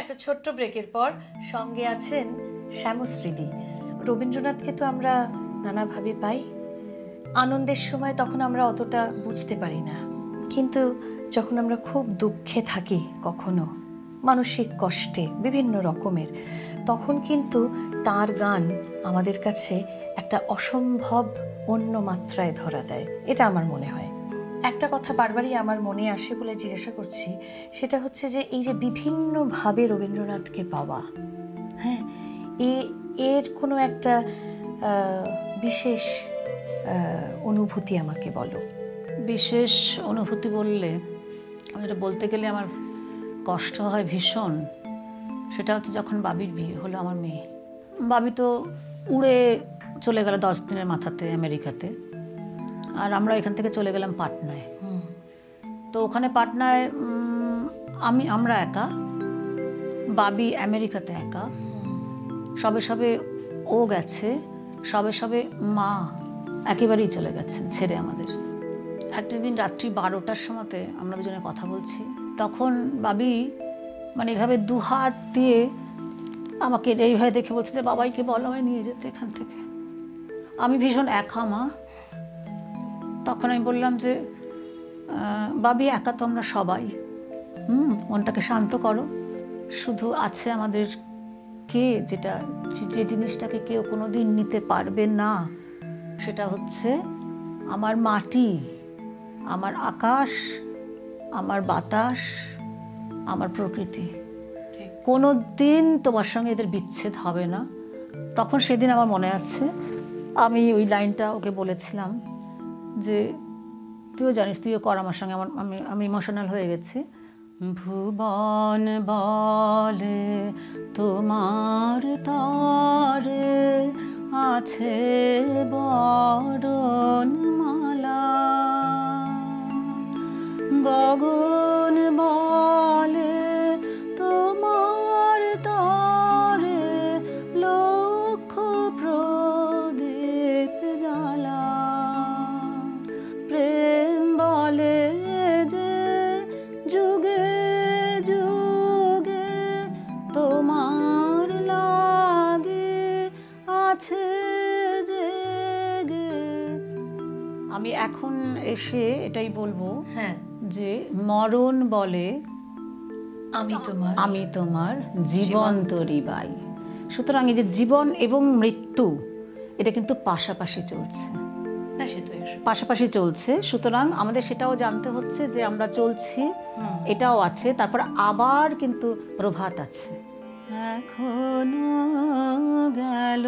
একটা ছোট্ট ব্রেকের পর সঙ্গে আছেন শ্যামশ্রীদি। রবীন্দ্রনাথকে তো আমরা নানাভাবে পাই। আনন্দের সময় তখন আমরা অতটা বুঝতে পারি না, কিন্তু যখন আমরা খুব দুঃখে থাকি, কখনো মানসিক কষ্টে বিভিন্ন রকমের, তখন কিন্তু তার গান আমাদের কাছে একটা অসম্ভব অন্য মাত্রায় ধরা দেয়। এটা আমার মনে হয়। একটা কথা বারবারই আমার মনে আসে বলে জিজ্ঞাসা করছি, সেটা হচ্ছে যে এই যে বিভিন্নভাবে রবীন্দ্রনাথকে পাওয়া, হ্যাঁ, এর কোনো একটা বিশেষ অনুভূতি আমাকে বলো। বিশেষ অনুভূতি বললে আমি যেটা বলতে গেলে আমার কষ্ট হয় ভীষণ, সেটা হচ্ছে যখন বাবির বিয়ে হলো আমার মেয়ে। বাবি তো উড়ে চলে গেল 10 দিনের মাথাতে আমেরিকাতে, আর আমরা এখান থেকে চলে গেলাম পাটনায়। তো ওখানে পাটনায় আমরা একা, বাবি আমেরিকাতে একা, সবে সবে ও গেছে, সবে সবে মা একেবারেই চলে গেছেন ছেড়ে আমাদের। একটা দিন রাত্রি 12টার সময়তে আমরা দুজনে কথা বলছি, তখন বাবি মানে এইভাবে দুহাত দিয়ে আমাকে এইভাবে দেখে বলছে যে বাবাইকে বলো আমায় নিয়ে যেতে এখান থেকে, আমি ভীষণ একা মা। তখন আমি বললাম যে বাবি একা তো আমরা সবাই, মনটাকে শান্ত করো, শুধু আছে আমাদের কে, যেটা যে জিনিসটাকে কেউ কোনো দিন নিতে পারবে না, সেটা হচ্ছে আমার মাটি, আমার আকাশ, আমার বাতাস, আমার প্রকৃতি। কোনো দিন তোমার সঙ্গে এদের বিচ্ছেদ হবে না। তখন সেদিন আমার মনে আছে আমি ওই লাইনটা ওকে বলেছিলাম যে তুইও জানিস, তুইও কর আমার সঙ্গে, আমি ইমোশনাল হয়ে গেছি। ভুবন বলে তোমার তরে আছে বরণমালা, গগন বলে তোমার তরে লক্ষ প্রদীপ জ্বালা, প্রেম বলে যে যুগে যুগে তোমার লাগে আছে জেগে। আমি এখন এসে এটাই বলবো, হ্যাঁ, যে মরণ বলে আমি তোমার জীবন তরিবাই। সুতরাং এই যে জীবন এবং মৃত্যু, এটা কিন্তু পাশাপাশি চলছে, পাশাপাশি চলছে। সুতরাং আমাদের সেটাও জানতে হচ্ছে যে আমরা চলছি, এটাও আছে, তারপর আবার কিন্তু প্রভাত আছে। এখনো গেল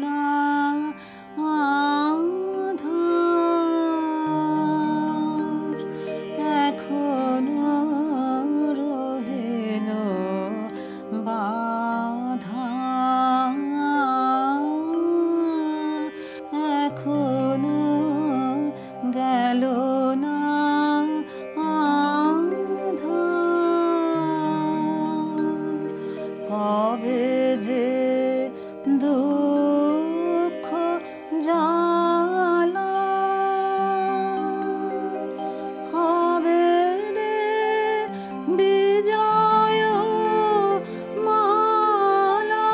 না আধার, এখনো রহিল বাধা, এখনো গেল না আধার, কবে যে দুঃখ জ্বালা হবে রে বিজয় মালা,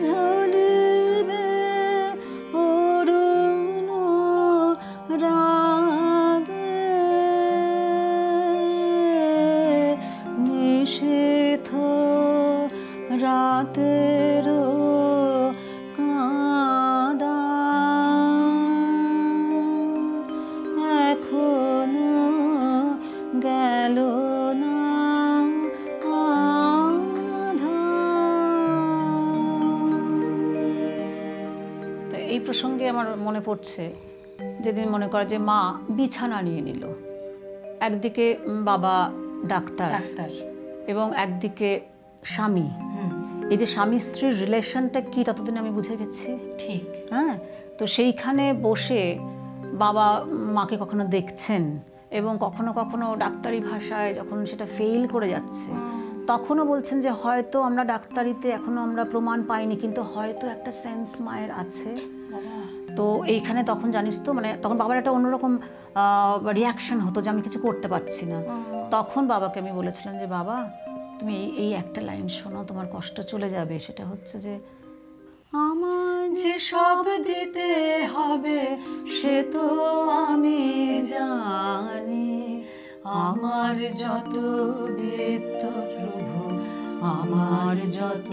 ঝলিবে অরুণ রাগে, নিশীথ রাতের কাঁদা, এখনো গেল না আধার। তো এই প্রসঙ্গে আমার মনে পড়ছে যেদিন মনে করে যে মা বিছানা নিয়ে নিল, একদিকে বাবা ডাক্তার এবং একদিকে স্বামী, এই যে স্বামী স্ত্রীর রিলেশনটা কি ততদিন আমি বুঝে গেছি। ঠিক, হ্যাঁ, তো সেইখানে বসে বাবা মাকে কখনো দেখছেন এবং কখনো কখনো ডাক্তারি ভাষায় যখন সেটা ফেল করে যাচ্ছে, তখনও বলছেন যে হয়তো আমরা ডাক্তারিতে এখনো আমরা প্রমাণ পাইনি, কিন্তু হয়তো একটা সেন্স মায়ের আছে। তো এইখানে তখন জানিস তো মানে তখন বাবার একটা অন্যরকম রিয়াকশন হতো যে আমি কিছু করতে পারছি না। তখন বাবাকে আমি বলেছিলাম যে বাবা তুমি এই একটা লাইন শোনো, তোমার কষ্ট চলে যাবে। সেটা হচ্ছে যে আমার যে সব দিতে হবে সে তো আমি জানি, আমার যত বৃত্ত প্রভু, আমার যত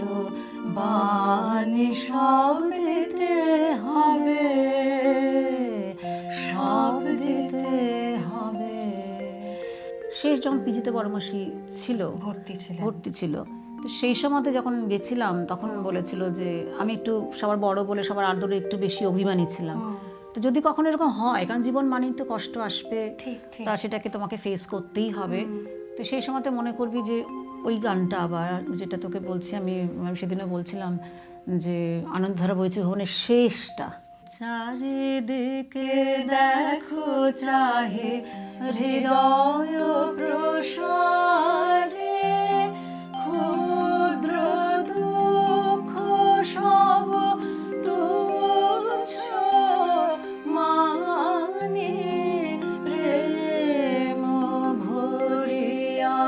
বাণী সব দিতে হবে, সব দিতে হবে। সে যখন পিজিতে বড়মাসি ছিল, ভর্তি ছিল, তো সেই সময়তে যখন গেছিলাম তখন বলেছিল যে আমি একটু সবার বড় বলে সবার আদরে একটু বেশি অভিমানী ছিলাম। তো যদি কখনো এরকম হয়, কারণ জীবন মানেই তো কষ্ট আসবে, তা সেটাকে তোমাকে ফেস করতেই হবে। তো সেই সময়তে মনে করবি যে ওই গানটা আবার যেটা তোকে বলছি, আমি সেদিনও বলছিলাম যে আনন্দধারা বইছে ভুবনের শেষটা, চারিদিকে দেখো চাহে হৃদয় প্রসারে, ক্ষুদ্র দুঃখ সব তুচ্ছ মানি, প্রেম ভরিয়া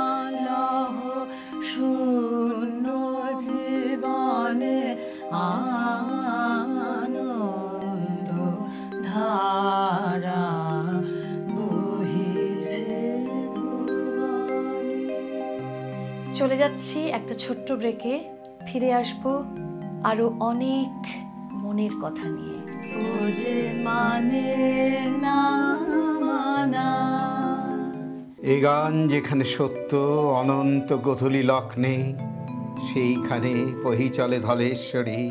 লহ শূন্য জীবনে আনন্দ ধারা বহিছে ভুবনে। চলে যাচ্ছি একটা ছোট্ট ব্রেকে, ফিরে আসবো আরো অনেক মনের কথা নিয়ে। ও যে মানে না মানা। এই গান যেখানে সত্য অনন্ত গোধূলি লগ্নে, সেইখানে বহি চলে ধলেশ্বরী,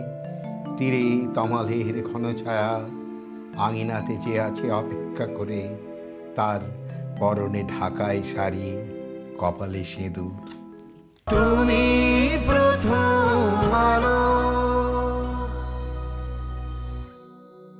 তীরে তমালের ঘন ছায়া, আঙিনাতে যে আছে অপেক্ষা করে, তার পরনে ঢাকায় শাড়ি, কপালে সিঁদুর। তুমি